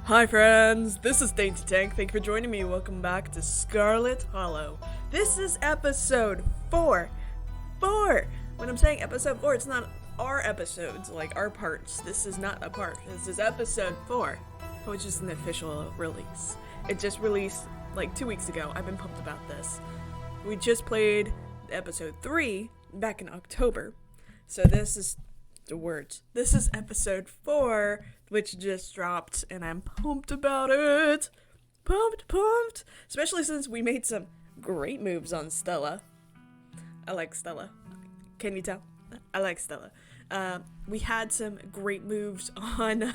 Hi friends, this is Dainty Tank. Thank you for joining me. Welcome back to Scarlet Hollow. This is episode 4. When I'm saying episode 4, it's not our episodes, like our parts. This is not a part. This is episode 4, which is an official release. It just released like 2 weeks ago. I've been pumped about this. We just played episode 3 back in October. So this is the words. This is episode 4, which just dropped, and I'm pumped about it. Pumped. Especially since we made some great moves on Stella. I like Stella. Can you tell? I like Stella. We had some great moves on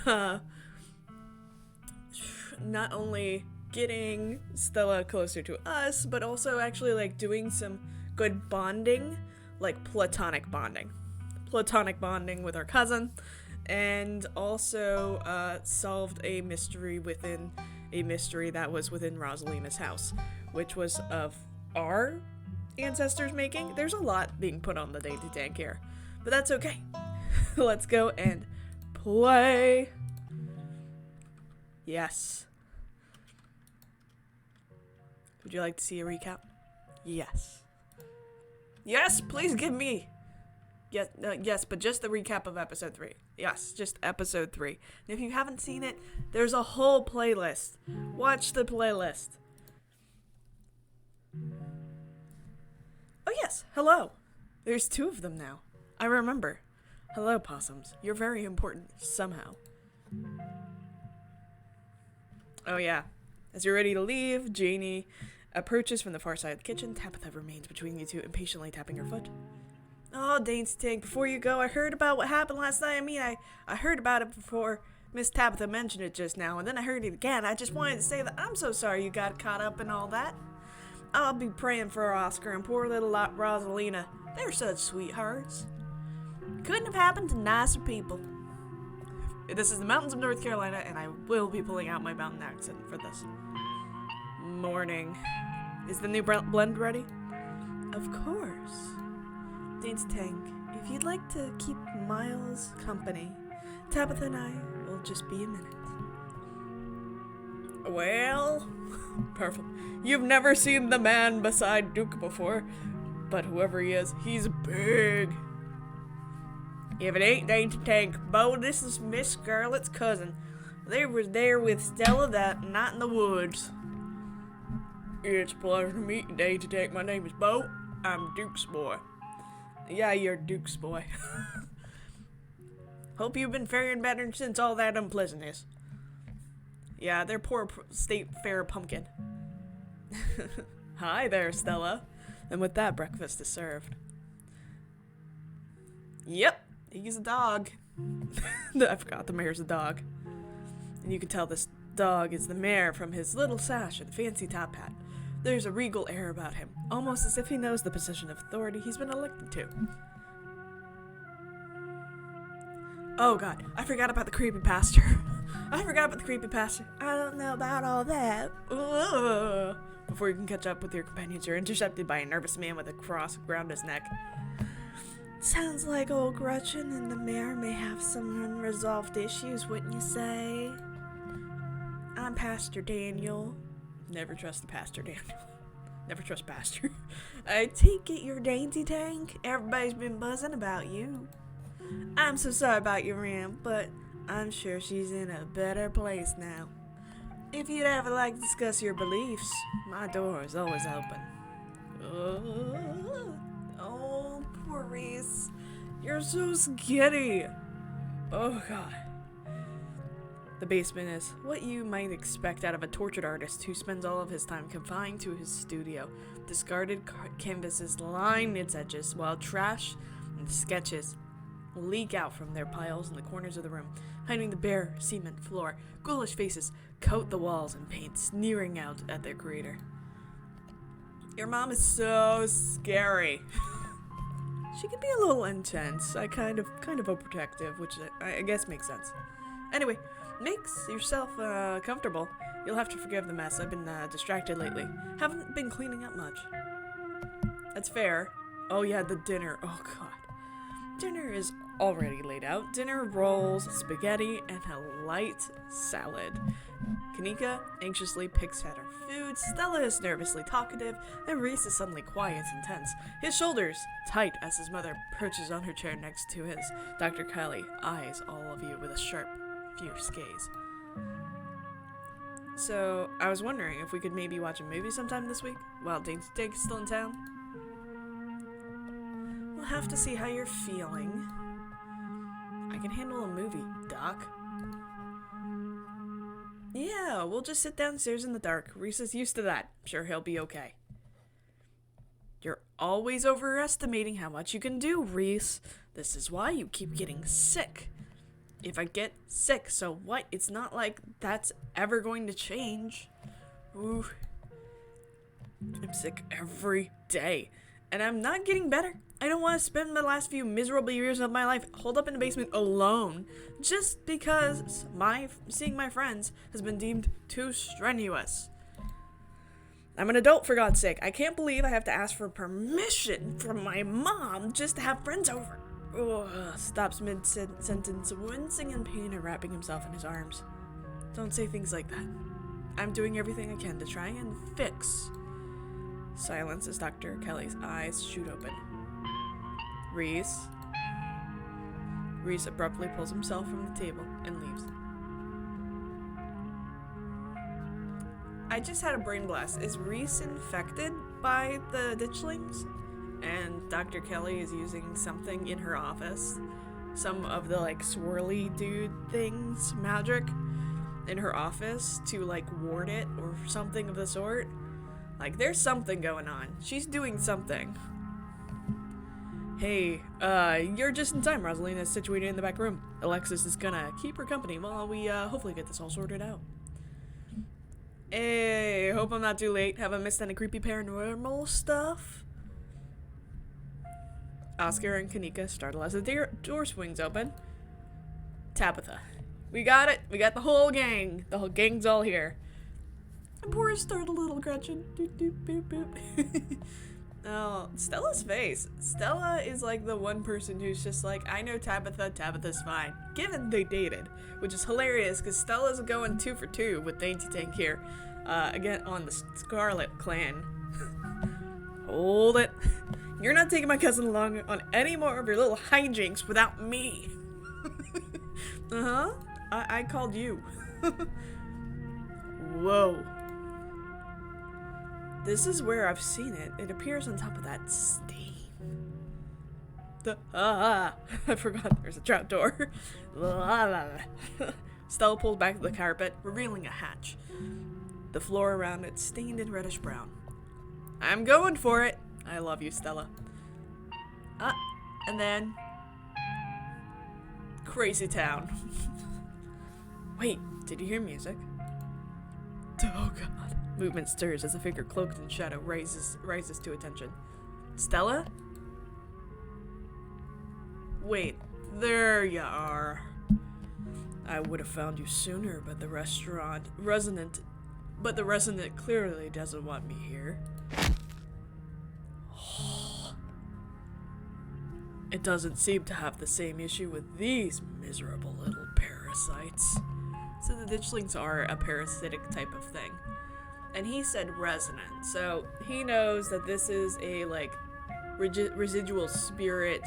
not only getting Stella closer to us, but also actually like doing some good bonding, like platonic bonding with our cousin, and also solved a mystery within a mystery that was within Rosalina's house, which was of our ancestors making. There's a lot being put on the Dainty Tank here, but that's okay. Let's go and play. Yes. Would you like to see a recap? Yes. Yes, please give me. Yes, but just the recap of episode 3. Yes, just episode 3. And if you haven't seen it, there's a whole playlist. Watch the playlist. Oh yes, hello. There's 2 of them now. I remember. Hello, possums. You're very important, somehow. Oh yeah. As you're ready to leave, Janie approaches from the far side of the kitchen. Tabitha remains between you two, impatiently tapping her foot. Oh, Dainty Tank, before you go, I heard about what happened last night. I heard about it before Miss Tabitha mentioned it just now, and then I heard it again. I just wanted to say that I'm so sorry you got caught up in all that. I'll be praying for Oscar and poor little Rosalina. They're such sweethearts. Couldn't have happened to nicer people. This is the mountains of North Carolina, and I will be pulling out my mountain accent for this. Morning. Is the new blend ready? Of course. Dainty Tank, if you'd like to keep Miles company, Tabitha and I will just be a minute. Well, perfect. You've never seen the man beside Duke before, but whoever he is, he's big. If it ain't Dainty Tank, Bo, this is Miss Scarlet's cousin. They were there with Stella that night in the woods. It's a pleasure to meet you, Dainty Tank. My name is Bo. I'm Duke's boy. Yeah, you're Duke's boy. Hope you've been faring better since all that unpleasantness. Yeah, they're poor state fair pumpkin. Hi there, Stella. And with that, breakfast is served. Yep, he's a dog. I forgot the mayor's a dog. And you can tell this dog is the mayor from his little sash and fancy top hat. There's a regal air about him, almost as if he knows the position of authority he's been elected to. Oh god, I forgot about the creepypasta. I don't know about all that. Ugh. Before you can catch up with your companions, you're intercepted by a nervous man with a cross around his neck. Sounds like old Gretchen and the mayor may have some unresolved issues, wouldn't you say? I'm Pastor Daniel. Never trust the Pastor, Daniel. Never trust Pastor. I take it you're Dainty Tank. Everybody's been buzzing about you. I'm so sorry about your ramp, but I'm sure she's in a better place now. If you'd ever like to discuss your beliefs, my door is always open. Oh, poor Reese. You're so scary. Oh, God. The basement is what you might expect out of a tortured artist who spends all of his time confined to his studio. Discarded canvases line its edges, while trash and sketches leak out from their piles in the corners of the room, hiding the bare cement floor. Ghoulish faces coat the walls in paint, sneering out at their creator. Your mom is so scary. She can be a little intense. I kind of overprotective, which I guess makes sense. Anyway, makes yourself comfortable. You'll have to forgive the mess. I've been distracted lately. Haven't been cleaning up much. That's fair. Oh yeah, the dinner. Oh god. Dinner is already laid out dinner, rolls, spaghetti, and a light salad. Kanika anxiously picks at her food, Stella is nervously talkative, and Reese is suddenly quiet and tense, his shoulders tight as his mother perches on her chair next to his. Dr. Kelly eyes all of you with a sharp, fierce gaze. So, I was wondering if we could maybe watch a movie sometime this week, while Dane's still in town? We'll have to see how you're feeling. I can handle a movie, Doc. Yeah, we'll just sit downstairs in the dark. Reese is used to that. I'm sure he'll be okay. You're always overestimating how much you can do, Reese. This is why you keep getting sick. If I get sick, so what? It's not like that's ever going to change. Ooh. I'm sick every day. And I'm not getting better. I don't want to spend the last few miserable years of my life holed up in the basement alone just because seeing my friends has been deemed too strenuous. I'm an adult, for God's sake. I can't believe I have to ask for permission from my mom just to have friends over. Ugh, stops mid-sentence, wincing in pain and wrapping himself in his arms. Don't say things like that. I'm doing everything I can to try and fix. Silence as Dr. Kelly's eyes shoot open. Reese abruptly pulls himself from the table and leaves. I just had a brain blast. Is Reese infected by the ditchlings? And Dr. Kelly is using something in her office. Some of the, like, swirly dude things, magic, in her office to, like, ward it or something of the sort. Like, there's something going on. She's doing something. Hey, you're just in time. Rosalina is situated in the back room. Alexis is gonna keep her company while we, hopefully get this all sorted out. Hey, hope I'm not too late. Haven't missed any creepy paranormal stuff? Oscar and Kanika startle as the door swings open. Tabitha. We got it. We got the whole gang. The whole gang's all here. Poor startled little Gretchen. Doop, doop, boop, boop. Oh, Stella's face. Stella is like the one person who's just like, I know Tabitha, Tabitha's fine. Given they dated, which is hilarious because Stella's going 2 for 2 with Dainty Tank here. Again, on the Scarlet clan. Hold it. You're not taking my cousin along on any more of your little hijinks without me. Uh-huh. I called you. Whoa. This is where I've seen it. It appears on top of that stain. I forgot there's a trapdoor. Stella pulls back the carpet, revealing a hatch. The floor around it stained in reddish brown. I'm going for it. I love you, Stella. And then... Crazy town. Wait, did you hear music? Oh god. Movement stirs as a figure cloaked in shadow rises to attention. Stella? Wait, there you are. I would have found you sooner, but the resident clearly doesn't want me here. It doesn't seem to have the same issue with these miserable little parasites. So the ditchlings are a parasitic type of thing. And he said resonant, so he knows that this is a, like, residual spirit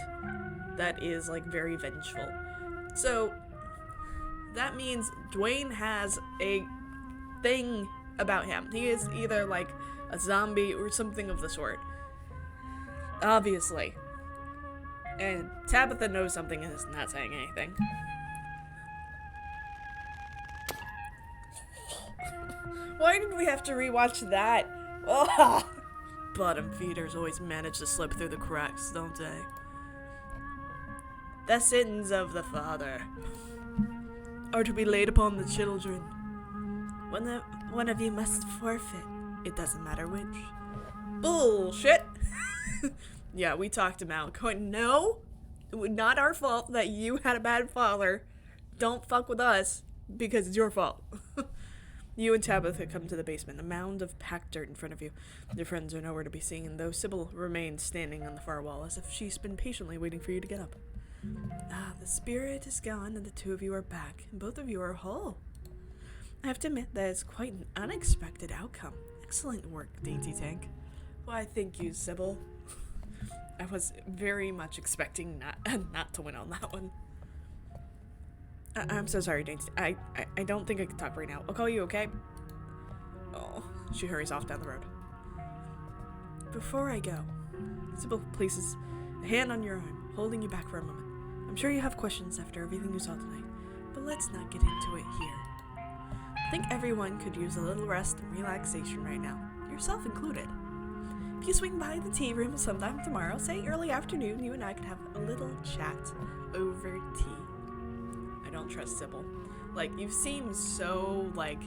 that is, like, very vengeful. So that means Dwayne has a thing about him. He is either, like, a zombie or something of the sort. Obviously. And Tabitha knows something and is not saying anything. Why did we have to rewatch that? Oh! Bottom feeders always manage to slip through the cracks, don't they? The sins of the father are to be laid upon the children. One of you must forfeit. It doesn't matter which. Bullshit! Yeah, we talked him out. Going, no, not our fault that you had a bad father. Don't fuck with us, because it's your fault. You and Tabitha come to the basement, a mound of packed dirt in front of you. Your friends are nowhere to be seen, though Sybil remains standing on the far wall, as if she's been patiently waiting for you to get up. Ah, the spirit is gone and the two of you are back, and both of you are whole. I have to admit that it's quite an unexpected outcome. Excellent work, Dainty Tank. Why, thank you, Sybil. I was very much expecting not to win on that one. I'm so sorry, Dainty. I don't think I can talk right now. I'll call you, okay? Oh, she hurries off down the road. Before I go, Sybil places a hand on your arm, holding you back for a moment. I'm sure you have questions after everything you saw tonight, but let's not get into it here. I think everyone could use a little rest and relaxation right now, yourself included. If you swing by the tea room sometime tomorrow, say early afternoon, you and I could have a little chat over tea. I don't trust Sybil. Like, you seem so, like,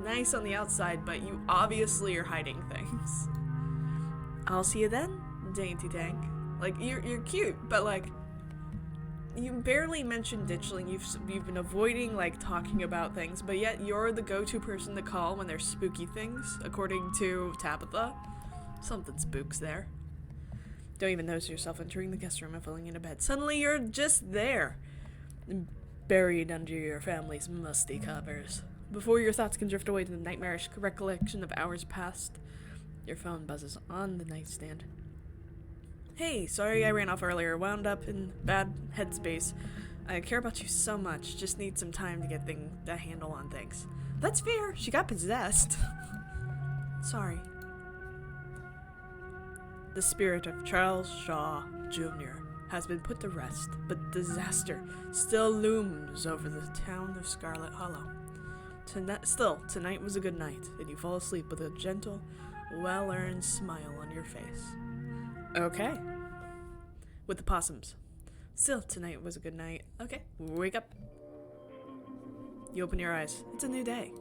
nice on the outside, but you obviously are hiding things. I'll see you then, Dainty Tank. Like, you're cute, but, like, you barely mentioned ditchling. You've been avoiding, like, talking about things, but yet you're the go-to person to call when there's spooky things, according to Tabitha. Something spooks there. Don't even notice yourself entering the guest room and falling into bed. Suddenly you're just there, buried under your family's musty covers. Before your thoughts can drift away to the nightmarish recollection of hours past, your phone buzzes on the nightstand. Hey, sorry I ran off earlier. Wound up in bad headspace. I care about you so much. Just need some time to get a handle on things. That's fair. She got possessed. Sorry. The spirit of Charles Shaw, Jr. has been put to rest, but disaster still looms over the town of Scarlet Hollow. Tonight was a good night, and you fall asleep with a gentle, well-earned smile on your face. Okay. With the possums. Still, tonight was a good night. Okay, wake up. You open your eyes. It's a new day.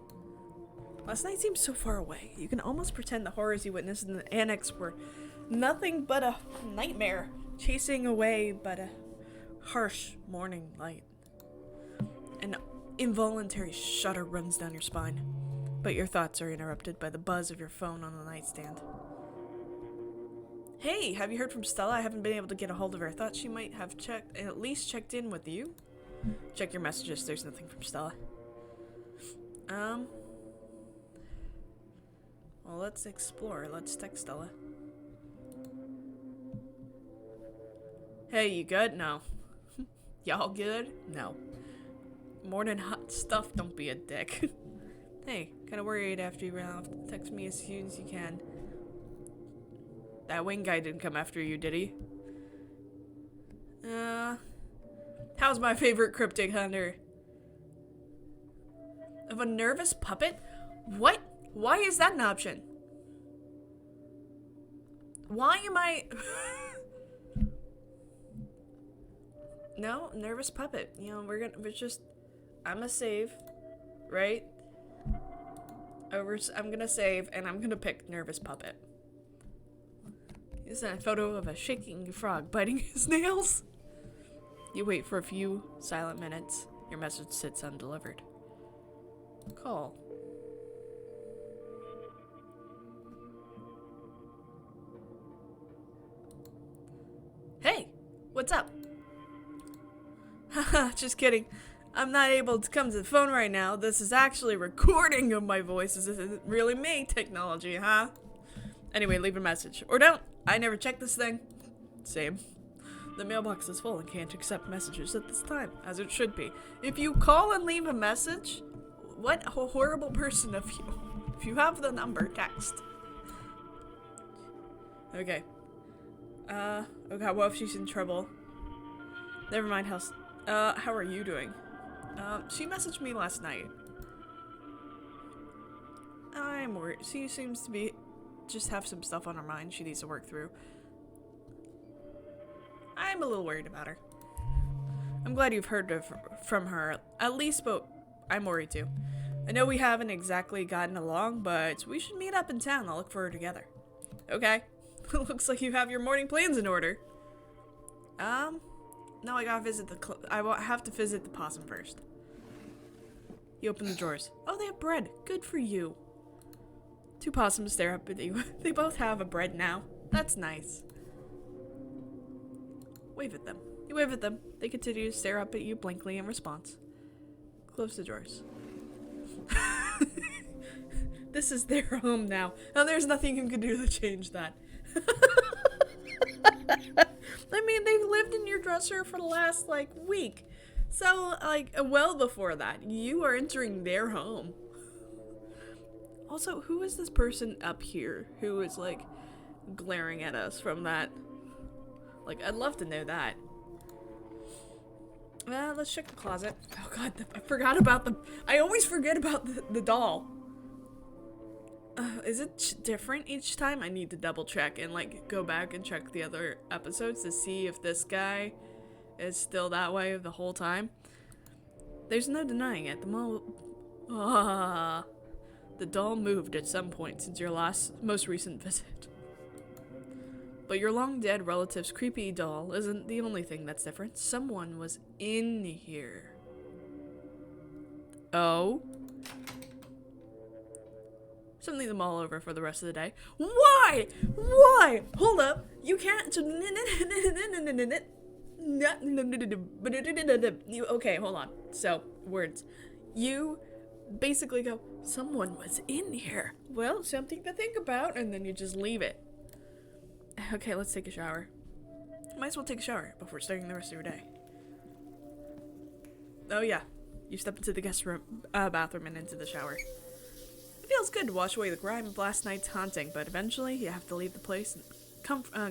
Last night seems so far away. You can almost pretend the horrors you witnessed in the annex were nothing but a nightmare, chasing away but a harsh morning light. An involuntary shudder runs down your spine, but your thoughts are interrupted by the buzz of your phone on the nightstand. Hey, have you heard from Stella? I haven't been able to get a hold of her. I thought she might have at least checked in with you. Check your messages. There's nothing from Stella. Well, let's explore. Let's text Stella. Hey, you good? No. Y'all good? No. Morning hot stuff, don't be a dick. Hey, kinda worried after you ran off. Text me as soon as you can. That wing guy didn't come after you, did he? How's my favorite cryptic hunter? Of a nervous puppet? What? Why is that an option? Why am I... No, nervous puppet. You know, I'm gonna save, right? I'm gonna save, and I'm gonna pick nervous puppet. Is that a photo of a shaking frog biting his nails? You wait for a few silent minutes. Your message sits undelivered. Call. Hey, what's up? Haha, just kidding. I'm not able to come to the phone right now. This is actually recording of my voice. This isn't really me technology, huh? Anyway, leave a message. Or don't. I never check this thing. Same. The mailbox is full and can't accept messages at this time, as it should be. If you call and leave a message, what a horrible person of you. If you have the number, text. Okay. Okay, what if she's in trouble? Never mind, how are you doing? She messaged me last night. I'm worried. She seems to just have some stuff on her mind she needs to work through. I'm a little worried about her. I'm glad you've heard from her, at least, but I'm worried too. I know we haven't exactly gotten along, but we should meet up in town. I'll look for her together. Okay. Looks like you have your morning plans in order. No, I gotta visit I have to visit the possum first. You open the drawers. Oh, they have bread. Good for you. Two possums stare up at you. They both have a bread now. That's nice. Wave at them. You wave at them. They continue to stare up at you blankly in response. Close the drawers. This is their home now. Now there's nothing you can do to change that. I mean, they've lived in your dresser for the last, like, week. So, like, well before that, you are entering their home. Also, who is this person up here who is, like, glaring at us from that? Like, I'd love to know that. Let's check the closet. Oh god, I forgot about I always forget about the doll. Is it different each time? I need to double check and, like, go back and check the other episodes to see if this guy is still that way the whole time. There's no denying it. The doll moved at some point since your most recent visit. But your long-dead relative's creepy doll isn't the only thing that's different. Someone was in here. Oh? So leave them all over for the rest of the day. Why? Why? Hold up. You can't. Okay, hold on. So, words. You basically go, someone was in here. Well, something to think about, and then you just leave it. Okay, let's take a shower. Might as well take a shower before starting the rest of your day. Oh yeah, you step into the guest room, bathroom and into the shower. It feels good to wash away the grime of last night's haunting, but eventually you have to leave the place and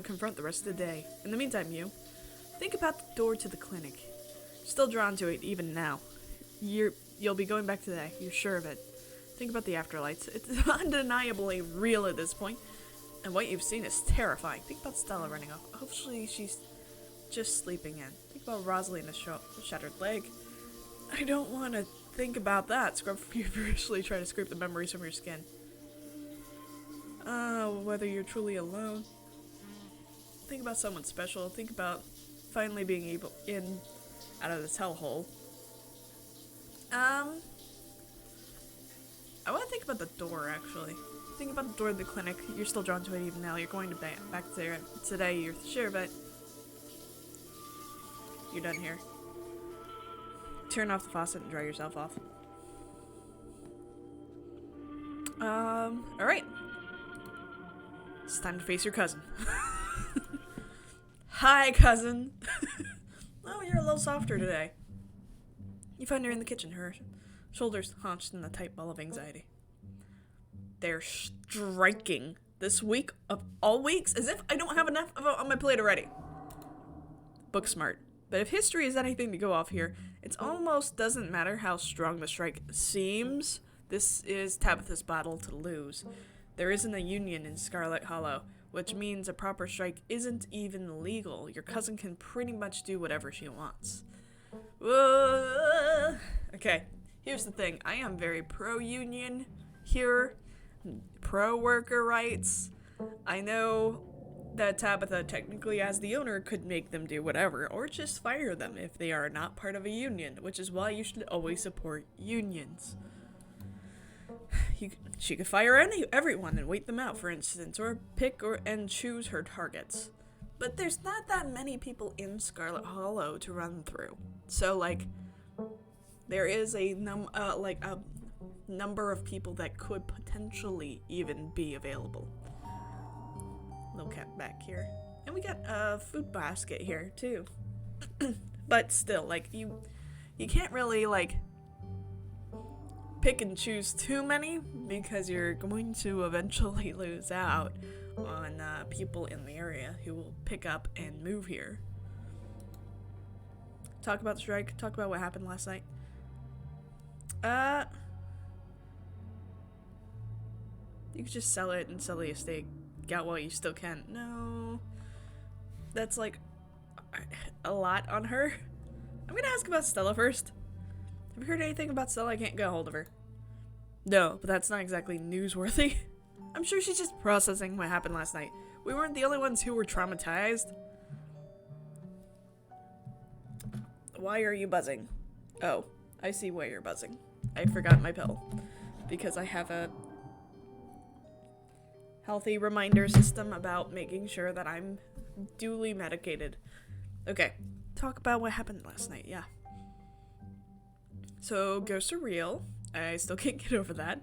confront the rest of the day. In the meantime, you think about the door to the clinic. You're still drawn to it even now. You'll be going back today. You're sure of it. Think about the afterlights. It's undeniably real at this point. And what you've seen is terrifying. Think about Stella running off. Hopefully she's just sleeping in. Think about Rosalie and the shattered leg. I don't want to think about that. Scrub feverishly, try to scrape the memories from your skin. Whether you're truly alone. Think about someone special. Think about finally being out of this hellhole. I want to think about the door, actually. Think about the door of the clinic. You're still drawn to it even now. You're going to back there today. You're sure, but you're done here. Turn off the faucet and dry yourself off. Alright. It's time to face your cousin. Hi, cousin. Oh, you're a little softer today. You find her in the kitchen, her shoulders hunched in a tight ball of anxiety. They're striking this week of all weeks, as if I don't have enough of it on my plate already. Book smart. But if history is anything to go off here, it almost doesn't matter how strong the strike seems. This is Tabitha's battle to lose. There isn't a union in Scarlet Hollow, which means a proper strike isn't even legal. Your cousin can pretty much do whatever she wants. Okay, here's the thing. I am very pro-union here. Pro-worker rights. I know that Tabitha, technically as the owner, could make them do whatever, or just fire them if they are not part of a union, which is why you should always support unions. She could fire everyone and wait them out, for instance, or pick and choose her targets. But there's not that many people in Scarlet Hollow to run through. So, like, there is a number of people that could potentially even be available. Little cat back here. And we got a food basket here, too. But still, like, you can't really, like, pick and choose too many, because you're going to eventually lose out on people in the area who will pick up and move here. Talk about the strike. Talk about what happened last night. You could just sell it and sell the estate. Get what you still can. No. That's like a lot on her. I'm gonna ask about Stella first. Have you heard anything about Stella? I can't get a hold of her. No, but that's not exactly newsworthy. I'm sure she's just processing what happened last night. We weren't the only ones who were traumatized. Why are you buzzing? Oh, I see why you're buzzing. I forgot my pill. Because I have a healthy reminder system about making sure that I'm duly medicated. Okay, talk about what happened last night, yeah. So, ghosts are real. I still can't get over that.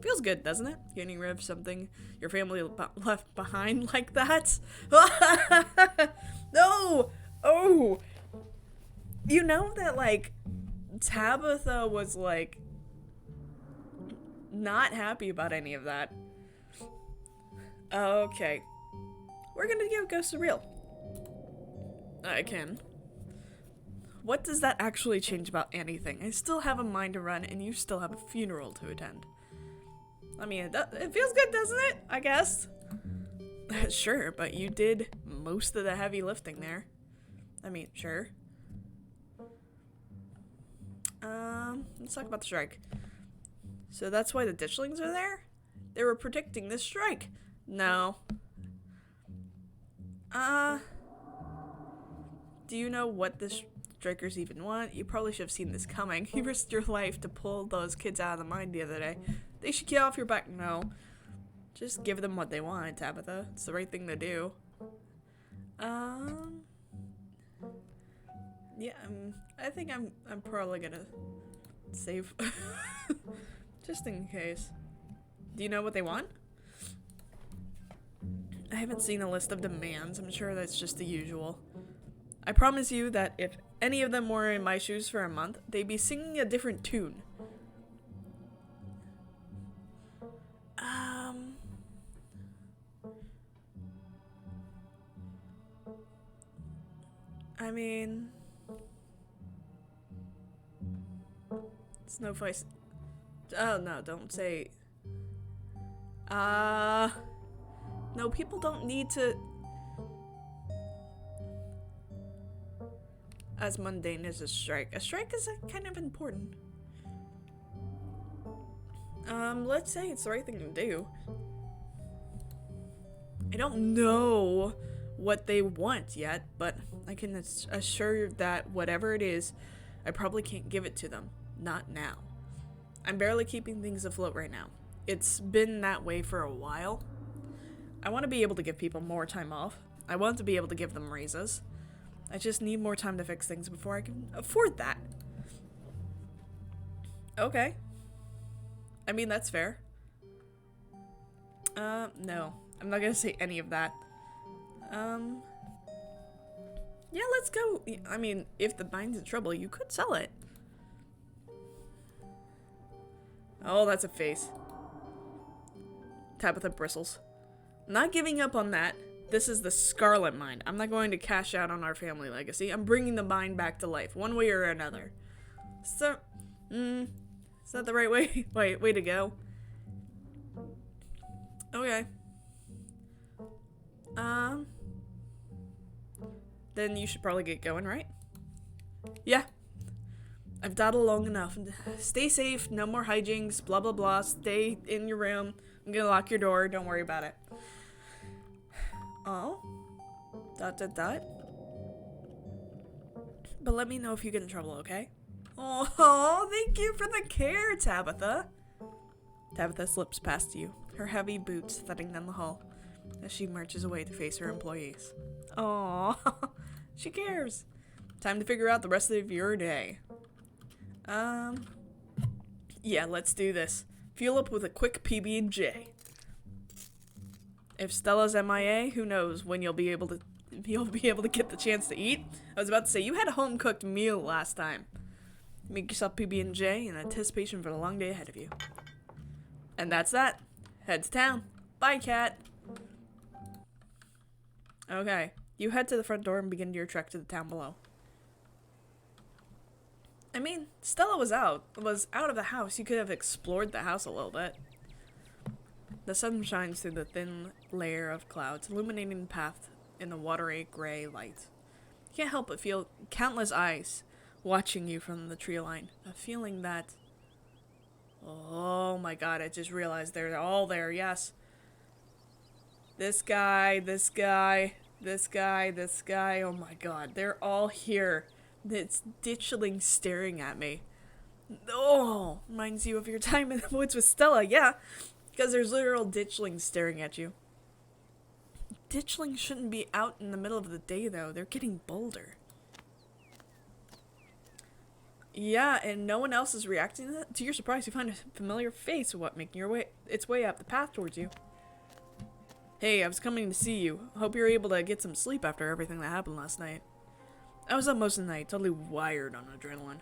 Feels good, doesn't it? Getting rid of something your family left behind like that. No! Oh! You know that, like, Tabitha was, like, not happy about any of that. Okay. We're gonna give ghosts are real. I can. What does that actually change about anything? I still have a mind to run, and you still have a funeral to attend. I mean, it feels good, doesn't it? I guess. Sure, but you did most of the heavy lifting there. I mean, sure. Let's talk about the strike. So that's why the ditchlings are there? They were predicting this strike. No. Do you know what the strikers even want? You probably should have seen this coming. You risked your life to pull those kids out of the mine the other day. They should get off your back. No. Just give them what they want, Tabitha. It's the right thing to do. Yeah, I think I'm probably gonna save. Just in case. Do you know what they want? I haven't seen a list of demands. I'm sure that's just the usual. I promise you that if any of them were in my shoes for a month, they'd be singing a different tune. I mean, Snowflake. Oh no, don't say. No, people don't need to. As mundane as a strike. A strike is kind of important. Let's say it's the right thing to do. I don't know what they want yet, but I can assure you that whatever it is, I probably can't give it to them. Not now. I'm barely keeping things afloat right now. It's been that way for a while. I want to be able to give people more time off. I want to be able to give them raises. I just need more time to fix things before I can afford that. Okay. I mean, that's fair. No. I'm not gonna say any of that. Yeah, let's go. I mean, if the mine's in trouble, you could sell it. Oh, that's a face. Tabitha bristles. Not giving up on that. This is the Scarlet mine. I'm not going to cash out on our family legacy. I'm bringing the mine back to life, one way or another. So, is that the right way? Way to go. Okay. Then you should probably get going, right? Yeah. I've dawdled long enough. Stay safe, no more hijinks, blah blah blah. Stay in your room. I'm gonna lock your door, don't worry about it. Oh. ... But let me know if you get in trouble, okay? Oh, thank you for the care, Tabitha. Tabitha slips past you, her heavy boots thudding down the hall, as she marches away to face her employees. Oh, she cares. Time to figure out the rest of your day. Yeah, let's do this. Fuel up with a quick PB&J. If Stella's MIA, who knows when you'll be able to get the chance to eat. I was about to say, you had a home-cooked meal last time. Make yourself PB&J in anticipation for the long day ahead of you. And that's that. Head to town. Bye, cat. Okay. You head to the front door and begin your trek to the town below. I mean, Stella was out of the house. You could have explored the house a little bit. The sun shines through the thin layer of clouds, illuminating the path in the watery gray light. You can't help but feel countless eyes watching you from the tree line. A feeling that... Oh my god, I just realized they're all there, yes. This guy, this guy, this guy, this guy, oh my god, they're all here. It's ditchling staring at me. Oh, reminds you of your time in the woods with Stella, yeah. Because there's literal ditchlings staring at you. Ditchlings shouldn't be out in the middle of the day, though. They're getting bolder. Yeah, and no one else is reacting to that? To your surprise, you find a familiar face making its way up the path towards you. Hey, I was coming to see you. Hope you're able to get some sleep after everything that happened last night. I was up most of the night, totally wired on adrenaline.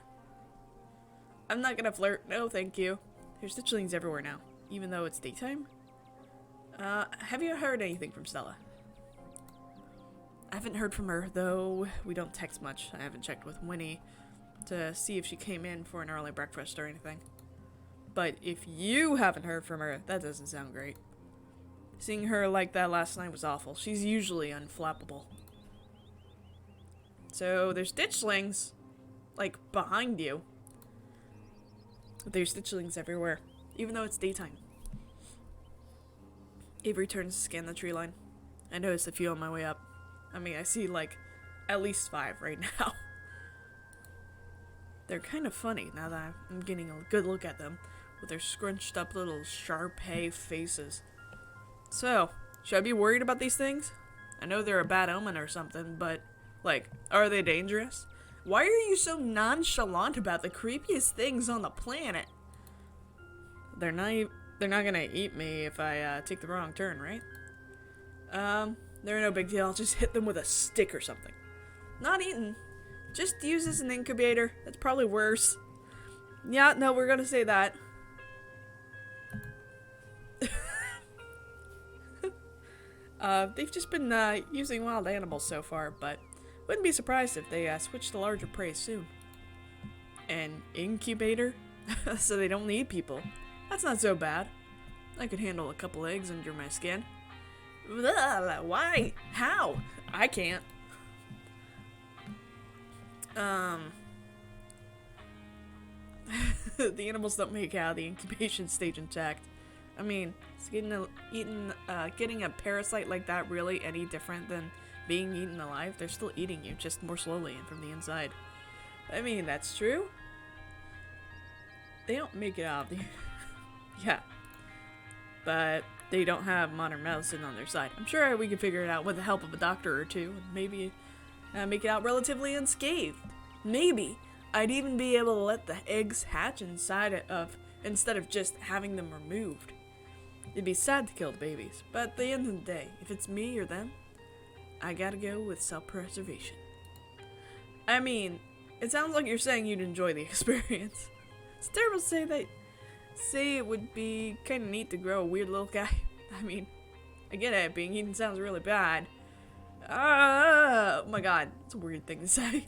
I'm not gonna flirt. No, thank you. There's ditchlings everywhere now, even though it's daytime. Have you heard anything from Stella? I haven't heard from her, though we don't text much. I haven't checked with Winnie to see if she came in for an early breakfast or anything. But if you haven't heard from her, that doesn't sound great. Seeing her like that last night was awful. She's usually unflappable. So there's ditchlings, like, behind you. There's ditchlings everywhere, even though it's daytime. Avery turns to scan the tree line. I noticed a few on my way up. I mean, I see, like, at least 5 right now. They're kind of funny now that I'm getting a good look at them, with their scrunched up little Sharpay faces. So, should I be worried about these things? I know they're a bad omen or something, but, like, are they dangerous? Why are you so nonchalant about the creepiest things on the planet? They're not gonna eat me if I take the wrong turn, right? They're no big deal. I'll just hit them with a stick or something. Not eaten. Just use as an incubator. That's probably worse. Yeah, no, we're gonna say that. They've just been using wild animals so far, but wouldn't be surprised if they switch to larger prey soon. An incubator? So they don't need people. That's not so bad. I could handle a couple eggs under my skin. Why? How? I can't. The animals don't make it out of the incubation stage intact. I mean, is getting a parasite like that really any different than being eaten alive? They're still eating you, just more slowly and from the inside. I mean, that's true. They don't make it out of the... Yeah. But they don't have modern medicine on their side. I'm sure we can figure it out with the help of a doctor or two, and maybe make it out relatively unscathed. Maybe I'd even be able to let the eggs hatch instead of just having them removed. It'd be sad to kill the babies, but at the end of the day, if it's me or them, I gotta go with self-preservation. I mean, it sounds like you're saying you'd enjoy the experience. It's terrible to say that. Say it would be kind of neat to grow a weird little guy. I mean, I get it, being eaten sounds really bad. Oh my god, it's a weird thing to say.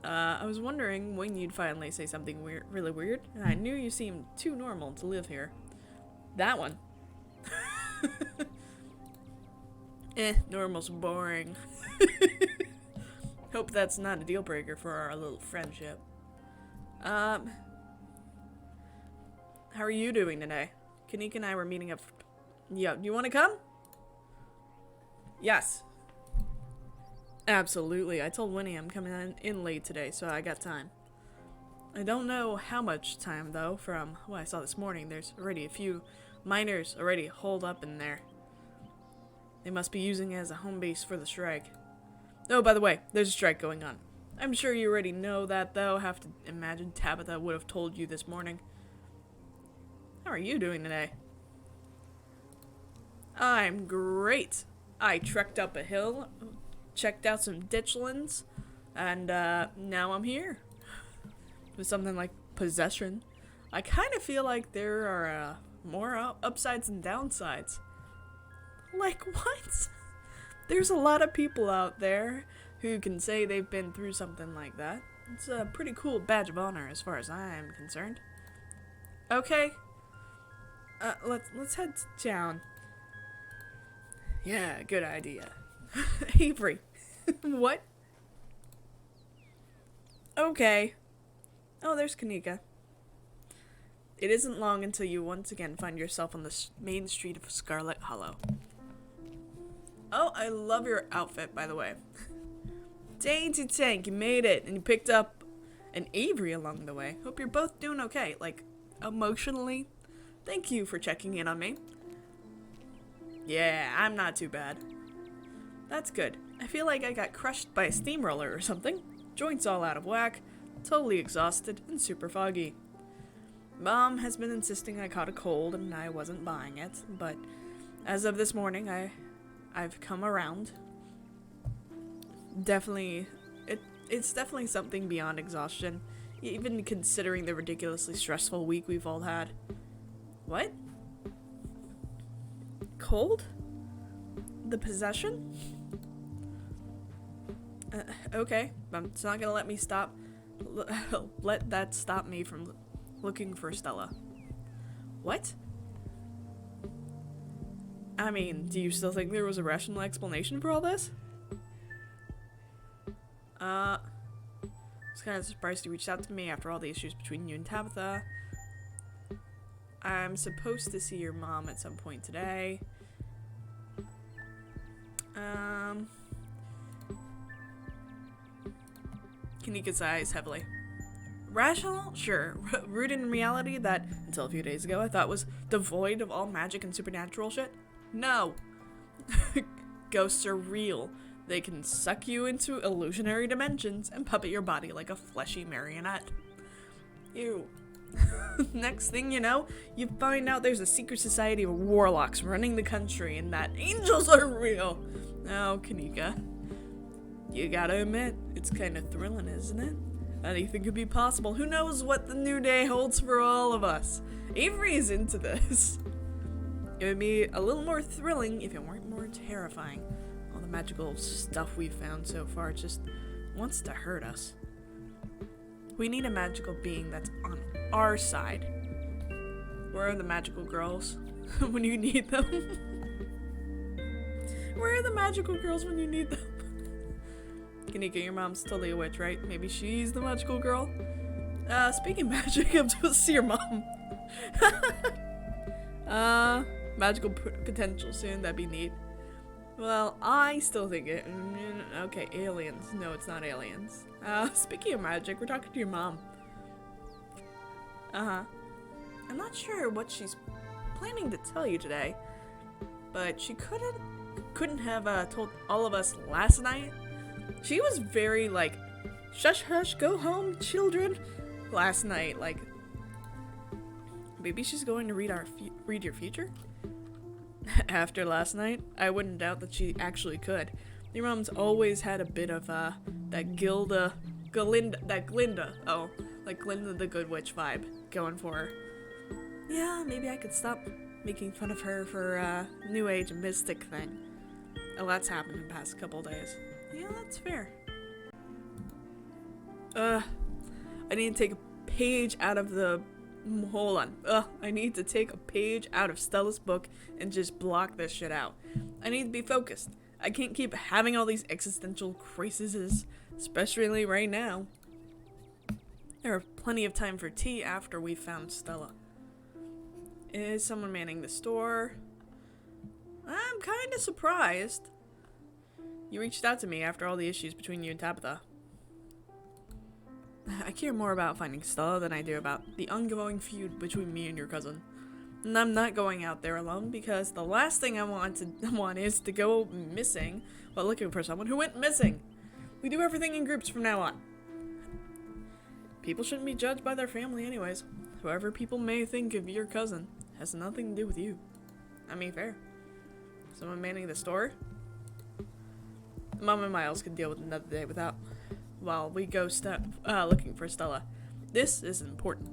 I was wondering when you'd finally say something really weird, and I knew you seemed too normal to live here. That one. Normal's boring. Hope that's not a deal breaker for our little friendship. How are you doing today? Kanika and I were meeting up. Yeah, you want to come? Yes. Absolutely. I told Winnie I'm coming in late today, so I got time. I don't know how much time, though, from what I saw this morning. There's already a few miners already holed up in there. They must be using it as a home base for the strike. Oh, by the way, there's a strike going on. I'm sure you already know that, though. Have to imagine Tabitha would have told you this morning. How are you doing today? I'm great. I trekked up a hill, checked out some ditchlands, and now I'm here. With something like possession. I kind of feel like there are more upsides and downsides. Like what? There's a lot of people out there who can say they've been through something like that. It's a pretty cool badge of honor as far as I'm concerned. Okay. Let's head down. Yeah, good idea. Avery. What? Okay. Oh, there's Kanika. It isn't long until you once again find yourself on the main street of Scarlet Hollow. Oh, I love your outfit, by the way. Dainty Tank, you made it, and you picked up an Avery along the way. Hope you're both doing okay, like, emotionally. Thank you for checking in on me. Yeah, I'm not too bad. That's good. I feel like I got crushed by a steamroller or something. Joints all out of whack. totally exhausted and super foggy. Mom has been insisting I caught a cold and I wasn't buying it, but as of this morning, I've come around. Definitely, it's definitely something beyond exhaustion, even considering the ridiculously stressful week we've all had. What? Cold? The possession? Okay, it's not gonna let me stop. Let that stop me from looking for Stella. What? I mean, do you still think there was a rational explanation for all this? I was kind of surprised you reached out to me after all the issues between you and Tabitha. I'm supposed to see your mom at some point today. Kanika sighs heavily. Rational? Sure. Rooted in reality that, until a few days ago, I thought was devoid of all magic and supernatural shit? No. Ghosts are real. They can suck you into illusionary dimensions and puppet your body like a fleshy marionette. Ew. Next thing you know, you find out there's a secret society of warlocks running the country and that angels are real. Oh, Kanika. You gotta admit, it's kind of thrilling, isn't it? Anything could be possible. Who knows what the new day holds for all of us? Avery's into this. It would be a little more thrilling if it weren't more terrifying. All the magical stuff we've found so far just wants to hurt us. We need a magical being that's on our side. Where are the magical girls when you need them? Where are the magical girls when you need them? Kanika, your mom's totally a witch, right? Maybe she's the magical girl? Speaking of magic, I'm supposed to see your mom. Magical potential soon, that'd be neat. Well, I still think it. Okay, aliens. No, it's not aliens. Speaking of magic, we're talking to your mom. I'm not sure what she's planning to tell you today, but she couldn't have told all of us last night. She was very like, shush hush, go home, children, last night. Like, maybe she's going to read your future? After last night, I wouldn't doubt that she actually could. Your mom's always had a bit of that Glinda the Good Witch vibe going for her. Yeah, maybe I could stop making fun of her for New Age mystic thing. A lot's happened in the past couple days. Yeah, that's fair. I need to take a page out of the... Hold on. I need to take a page out of Stella's book and just block this shit out. I need to be focused. I can't keep having all these existential crises, especially right now. There are plenty of time for tea after we've found Stella. Is someone manning the store? I'm kind of surprised. You reached out to me after all the issues between you and Tabitha. I care more about finding Stella than I do about the ongoing feud between me and your cousin. And I'm not going out there alone because the last thing I want is to go missing while looking for someone who went missing. We do everything in groups from now on. People shouldn't be judged by their family anyways. Whoever people may think of your cousin has nothing to do with you. I mean, fair. Someone manning the store? Mom and Miles can deal with another day while we go looking for Stella. This is important.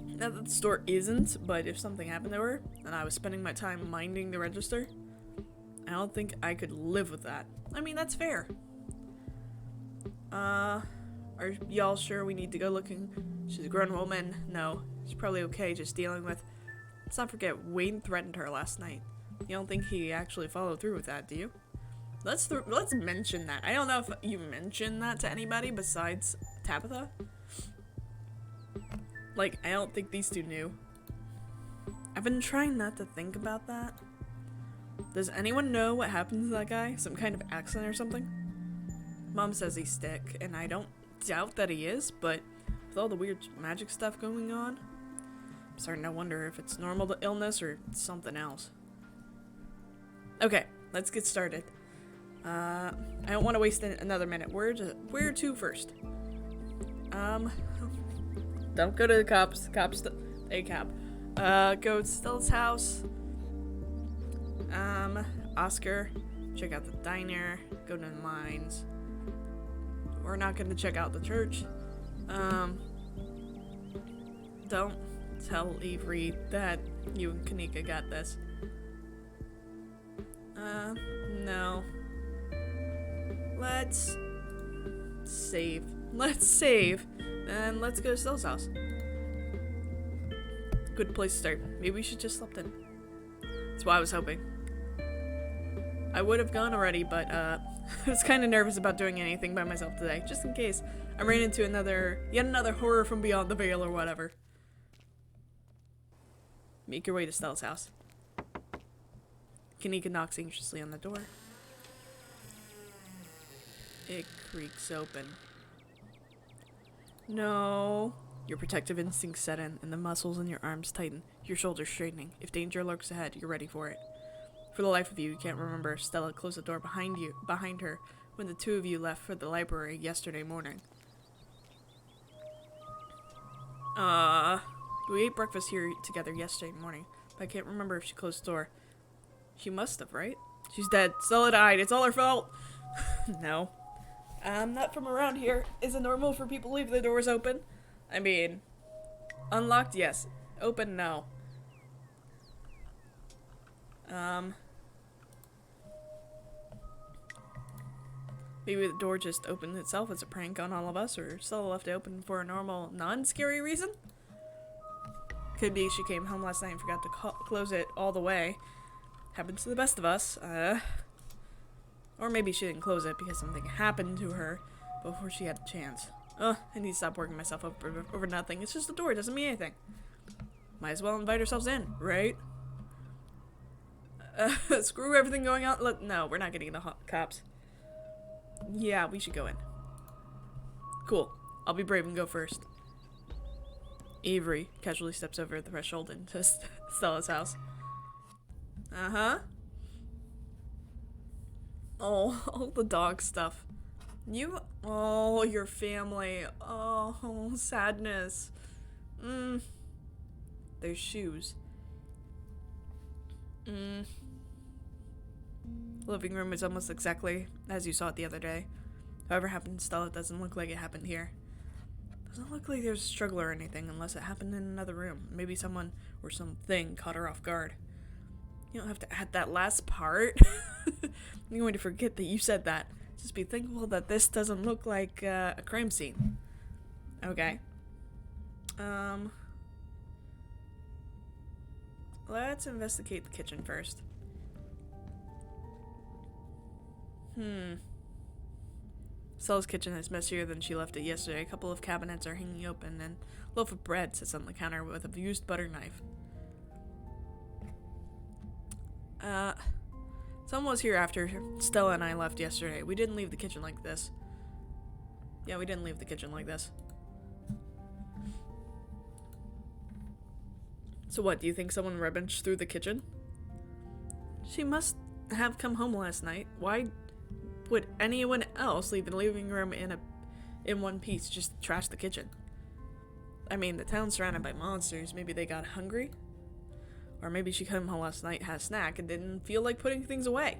Not that the store isn't, but if something happened to her, and I was spending my time minding the register, I don't think I could live with that. I mean, that's fair. Are y'all sure we need to go looking? She's a grown woman. No, she's probably okay just dealing with... Let's not forget, Wayne threatened her last night. You don't think he actually followed through with that, do you? Let's mention that. I don't know if you mentioned that to anybody besides Tabitha. Like, I don't think these two knew. I've been trying not to think about that. Does anyone know what happened to that guy? Some kind of accident or something? Mom says he's sick, and I don't doubt that he is, but with all the weird magic stuff going on, I'm starting to wonder if it's normal illness or something else. Okay, let's get started. I don't want to waste another minute. Where to first? Um, don't go to the cops. A cab. Go to Stella's house. Oscar, check out the diner. Go to the mines. We're not gonna check out the church. Don't tell Avery that you and Kanika got this. No. Let's save. And let's go to Stella's house. Good place to start. Maybe we should just slept in. That's what I was hoping. I would have gone already, but I was kind of nervous about doing anything by myself today, just in case I ran into yet another horror from beyond the veil or whatever. Make your way to Stella's house. Kanika knocks anxiously on the door. It creaks open. No. Your protective instincts set in, and the muscles in your arms tighten, your shoulders straightening. If danger lurks ahead, you're ready for it. For the life of you, you can't remember if Stella closed the door behind her, when the two of you left for the library yesterday morning. We ate breakfast here together yesterday morning, but I can't remember if she closed the door. She must have, right? She's dead. Stella died. It's all her fault. No. I'm not from around here. Is it normal for people to leave their doors open? I mean, unlocked, yes. Open, no. Maybe the door just opened itself as a prank on all of us, or Stella left it open for a normal, non-scary reason? Could be she came home last night and forgot to close it all the way. Happens to the best of us. Or maybe she didn't close it because something happened to her before she had a chance. I need to stop working myself up over nothing. It's just a door, it doesn't mean anything. Might as well invite ourselves in, right? Screw everything going on. No, we're not getting the cops. Yeah, we should go in. Cool. I'll be brave and go first. Avery casually steps over the threshold into Stella's house. Uh-huh. Oh, the dog stuff. Oh, your family. Oh, sadness. There's shoes. Living room is almost exactly as you saw it the other day. However happened to Stella doesn't look like it happened here. Doesn't look like there's a struggle or anything unless it happened in another room. Maybe someone or something caught her off guard. You don't have to add that last part. I'm going to forget that you said that. Just be thankful that this doesn't look like a crime scene. Okay. Let's investigate the kitchen first. Stella's kitchen is messier than she left it yesterday. A couple of cabinets are hanging open, and a loaf of bread sits on the counter with a used butter knife. Someone was here after Stella and I left yesterday. We didn't leave the kitchen like this. Yeah, we didn't leave the kitchen like this. So what, do you think someone rummaged through the kitchen? She must have come home last night. Why would anyone else leave the living room in one piece, just trash the kitchen? I mean, the town's surrounded by monsters. Maybe they got hungry? Or maybe she came home last night, had a snack, and didn't feel like putting things away.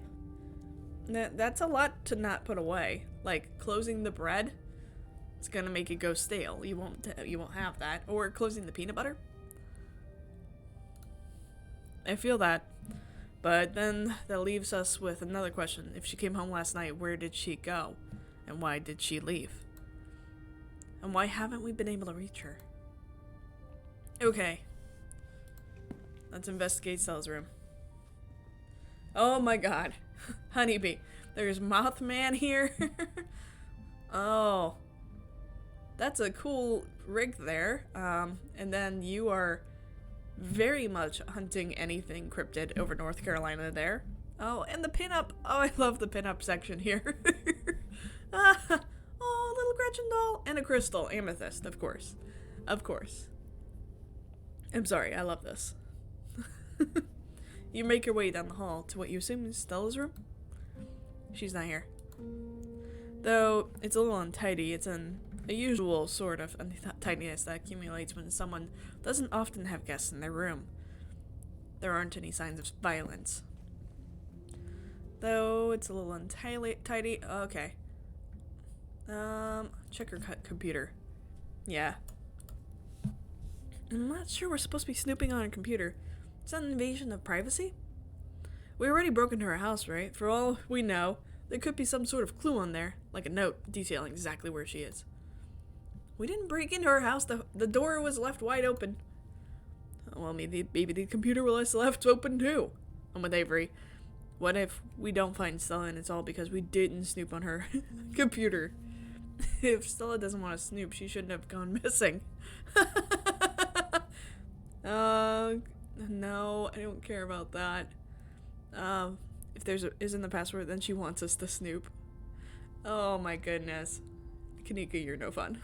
That's a lot to not put away. Like, closing the bread, it's gonna make it go stale. You won't have that. Or closing the peanut butter. I feel that. But then that leaves us with another question. If she came home last night, where did she go? And why did she leave? And why haven't we been able to reach her? Okay. Let's investigate Stella's room. Oh my god. Honeybee. There's Mothman here. Oh. That's a cool rig there. And then you are very much hunting anything cryptid over North Carolina there. Oh, and the pinup. Oh, I love the pinup section here. Oh, little Gretchen doll. And a crystal. Amethyst, of course. Of course. I'm sorry, I love this. You make your way down the hall to what you assume is Stella's room? She's not here. Though, it's a little untidy. It's in a usual sort of untidiness that accumulates when someone doesn't often have guests in their room. There aren't any signs of violence. Though it's a little untidy. Okay. Check her computer. Yeah. I'm not sure we're supposed to be snooping on her computer. Is that an invasion of privacy? We already broke into her house, right? For all we know, there could be some sort of clue on there, like a note detailing exactly where she is. We didn't break into her house. The door was left wide open. Well, maybe the computer was left open too. I'm with Avery. What if we don't find Stella and it's all because we didn't snoop on her computer? If Stella doesn't want to snoop, she shouldn't have gone missing. No, I don't care about that. If there's isn't the password, then she wants us to snoop. Oh my goodness. Kanika, you're no fun.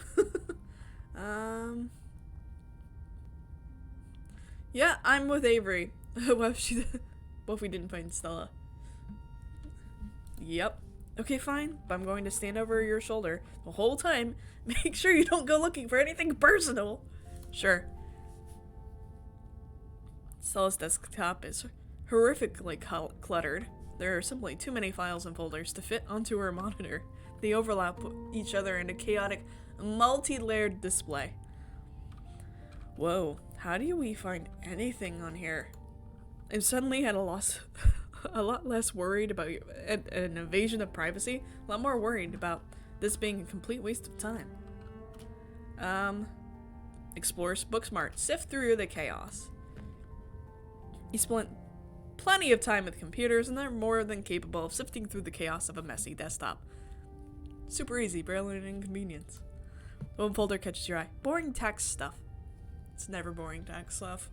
Yeah, I'm with Avery. What if we didn't find Stella? Yep. Okay, fine, but I'm going to stand over your shoulder the whole time. Make sure you don't go looking for anything personal. Sure. Stella's desktop is horrifically cluttered. There are simply too many files and folders to fit onto her monitor. They overlap each other in a chaotic, multi-layered display. Whoa, how do we find anything on here? I'm suddenly at a loss, a lot less worried about an invasion of privacy, a lot more worried about this being a complete waste of time. Explore Booksmart. Sift through the chaos. You spent plenty of time with computers, and they're more than capable of sifting through the chaos of a messy desktop. Super easy, barely an inconvenience. One folder catches your eye. Boring tax stuff. It's never boring tax stuff.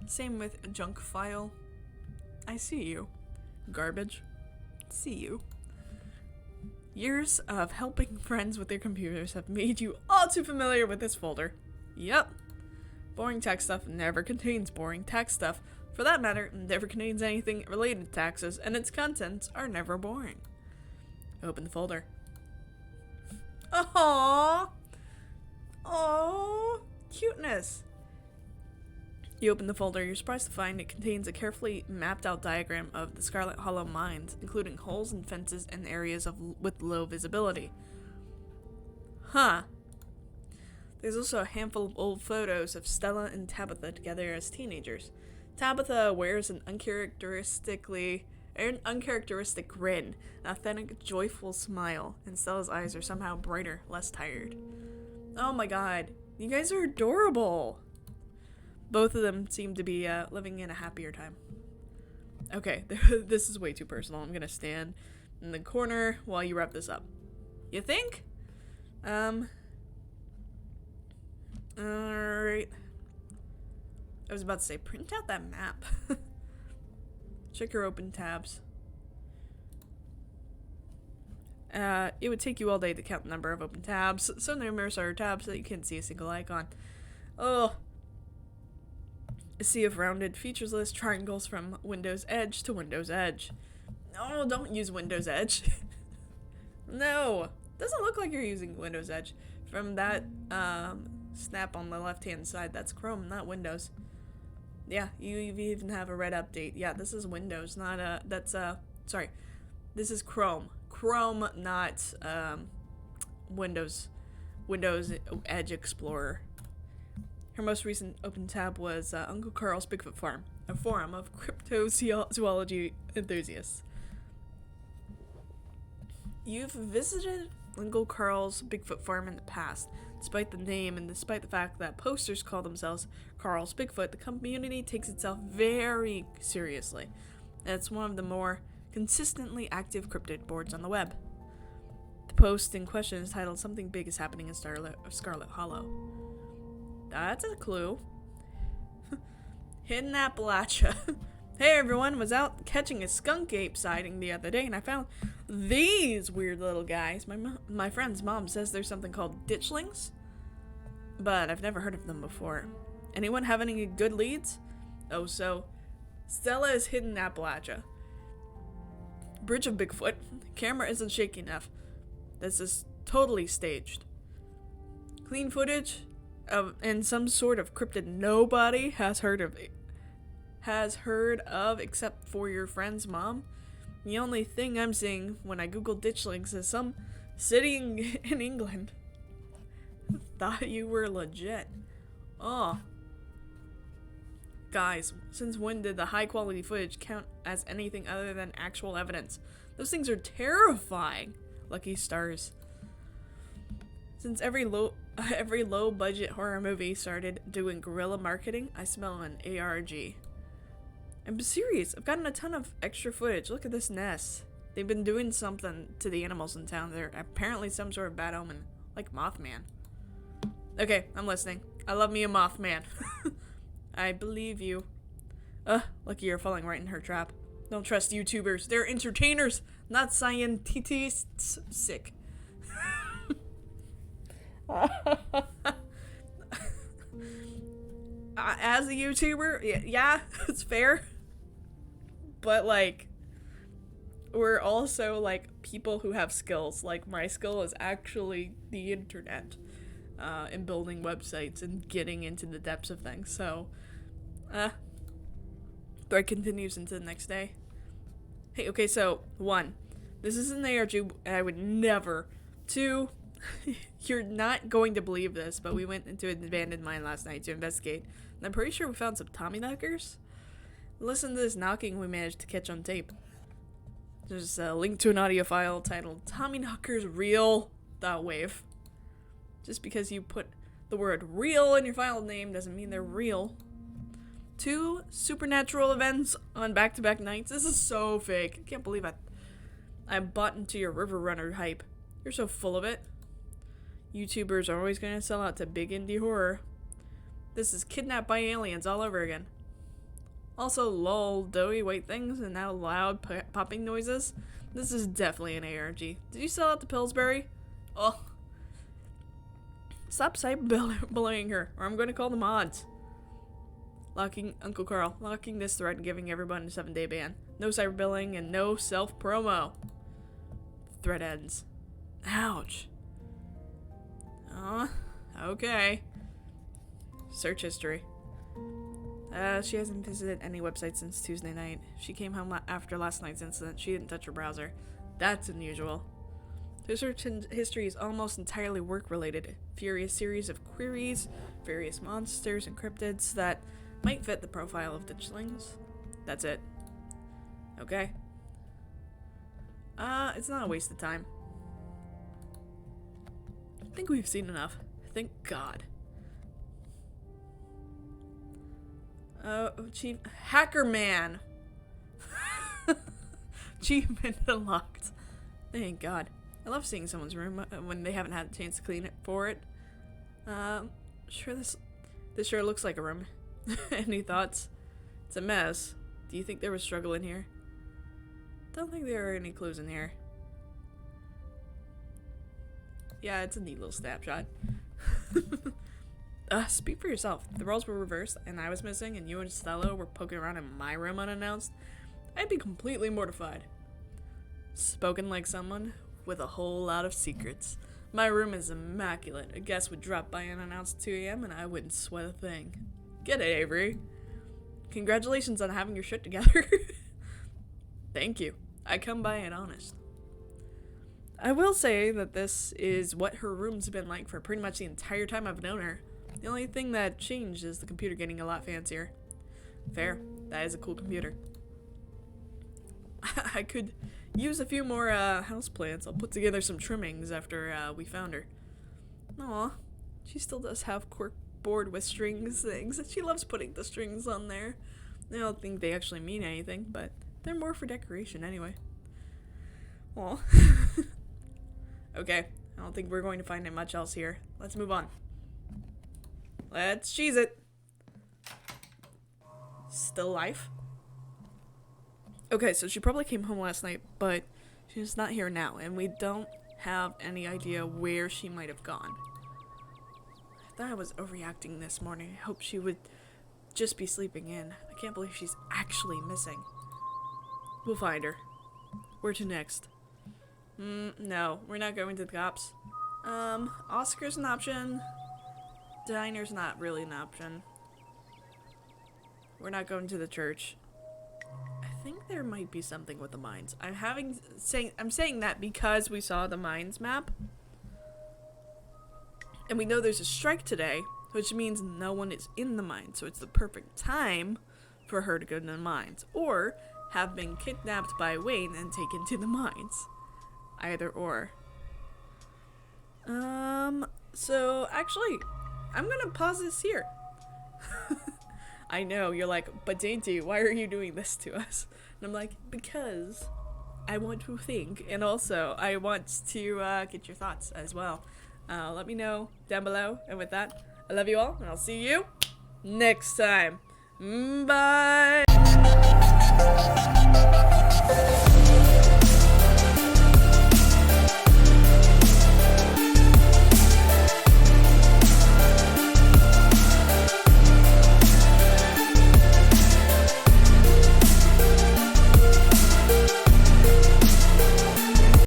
Same with a junk file. I see you. Garbage. See you. Years of helping friends with their computers have made you all too familiar with this folder. Yep. Boring tax stuff never contains boring tax stuff. For that matter, it never contains anything related to taxes, and its contents are never boring. Open the folder. Aww! Aww! Cuteness! You open the folder, you're surprised to find it contains a carefully mapped out diagram of the Scarlet Hollow mines, including holes and fences and areas with low visibility. Huh. There's also a handful of old photos of Stella and Tabitha together as teenagers. Tabitha wears an uncharacteristic grin, an authentic, joyful smile, and Stella's eyes are somehow brighter, less tired. Oh my god, you guys are adorable! Both of them seem to be living in a happier time. Okay, this is way too personal. I'm gonna stand in the corner while you wrap this up. You think? Alright. I was about to say, print out that map. Check your open tabs. It would take you all day to count the number of open tabs. So numerous are tabs that you can't see a single icon. Oh. A sea of rounded, featureless triangles from Windows Edge to Windows Edge. No, don't use Windows Edge. No. Doesn't look like you're using Windows Edge. From that, snap on the left-hand side, that's Chrome, not Windows. Yeah, you even have a red update. Yeah, this is Windows, not, sorry. This is Chrome. Chrome, not, Windows Edge Explorer. Her most recent open tab was Uncle Carl's Bigfoot Farm, a forum of cryptozoology enthusiasts. You've visited Uncle Carl's Bigfoot Farm in the past. Despite the name and despite the fact that posters call themselves Carl's Bigfoot, the community takes itself very seriously. And it's one of the more consistently active cryptid boards on the web. The post in question is titled "Something Big is Happening in Scarlet Hollow." That's a clue. Hidden Appalachia. Hey everyone, was out catching a skunk ape sighting the other day and I found these weird little guys. My friend's mom says there's something called ditchlings, but I've never heard of them before. Anyone have any good leads? Oh, so Stella is hidden in Appalachia. Bridge of Bigfoot. Camera isn't shaky enough. This is totally staged. Clean footage of and some sort of cryptid nobody has heard of except for your friend's mom. The only thing I'm seeing when I Google ditchlings is some city in England. Thought you were legit. Oh. Guys, since when did the high quality footage count as anything other than actual evidence? Those things are terrifying. Lucky stars. Since every low budget horror movie started doing guerrilla marketing, I smell an ARG. I'm serious, I've gotten a ton of extra footage. Look at this nest. They've been doing something to the animals in town. They're apparently some sort of bad omen, like Mothman. Okay, I'm listening. I love me a Mothman. I believe you. Lucky you're falling right in her trap. Don't trust YouTubers. They're entertainers, not scientists. Sick. As a YouTuber, yeah, it's fair. But, like, we're also, like, people who have skills. Like, my skill is actually the internet. And building websites and getting into the depths of things. So, thread continues into the next day. Hey, okay, so, 1, this is an ARG, and I would never. 2, you're not going to believe this, but we went into an abandoned mine last night to investigate, and I'm pretty sure we found some Tommyknockers. Listen to this knocking we managed to catch on tape. There's a link to an audio file titled Tommyknockers Real.wave. Just because you put the word real in your file name doesn't mean they're real. 2 supernatural events on back-to-back nights. This is so fake. I can't believe I bought into your River Runner hype. You're so full of it. YouTubers are always going to sell out to big indie horror. This is Kidnapped by Aliens all over again. Also, lol, doughy white things and now loud popping noises. This is definitely an ARG. Did you sell out to Pillsbury? Oh. Stop cyberbullying her, or I'm going to call the mods. Locking Uncle Carl. Locking this thread and giving everyone a 7-day ban. No cyberbullying and no self-promo. Thread ends. Ouch. Okay. Search history. She hasn't visited any website since Tuesday night. She came home after last night's incident. She didn't touch her browser. That's unusual. Her search history is almost entirely work-related. Furious series of queries, various monsters and cryptids that might fit the profile of ditchlings. That's it. Okay. It's not a waste of time. I think we've seen enough. Thank God. Chief Hacker Man. Achievement unlocked. Thank God. I love seeing someone's room when they haven't had a chance to clean it for it. Sure this sure looks like a room. Any thoughts? It's a mess. Do you think there was struggle in here? Don't think there are any clues in here. Yeah, it's a neat little snapshot. Speak for yourself. If the roles were reversed and I was missing and you and Stella were poking around in my room unannounced, I'd be completely mortified. Spoken like someone with a whole lot of secrets. My room is immaculate. A guest would drop by unannounced at 2 a.m. and I wouldn't sweat a thing. Get it, Avery. Congratulations on having your shit together. Thank you. I come by it honest. I will say that this is what her room's been like for pretty much the entire time I've known her. The only thing that changed is the computer getting a lot fancier. Fair. That is a cool computer. I could use a few more houseplants. I'll put together some trimmings after we found her. Aw, she still does have cork board with strings things. She loves putting the strings on there. I don't think they actually mean anything, but they're more for decoration anyway. Aw. Okay, I don't think we're going to find much else here. Let's move on. Let's cheese it. Still alive? Okay, so she probably came home last night, but she's not here now, and we don't have any idea where she might have gone. I thought I was overreacting this morning. I hope she would just be sleeping in. I can't believe she's actually missing. We'll find her. Where to next? No, we're not going to the cops. Oscar's an option. diner's not really an option. We're not going to the church. I think there might be something with the mines. I'm saying that because we saw the mines map. And we know there's a strike today, which means no one is in the mines. So it's the perfect time for her to go to the mines. Or have been kidnapped by Wayne and taken to the mines. Either or. So actually, I'm gonna pause this here. I know, you're like, but Dainty, why are you doing this to us? And I'm like, because I want to think, and also I want to get your thoughts as well. Let me know down below, and with that, I love you all, and I'll see you next time. Bye!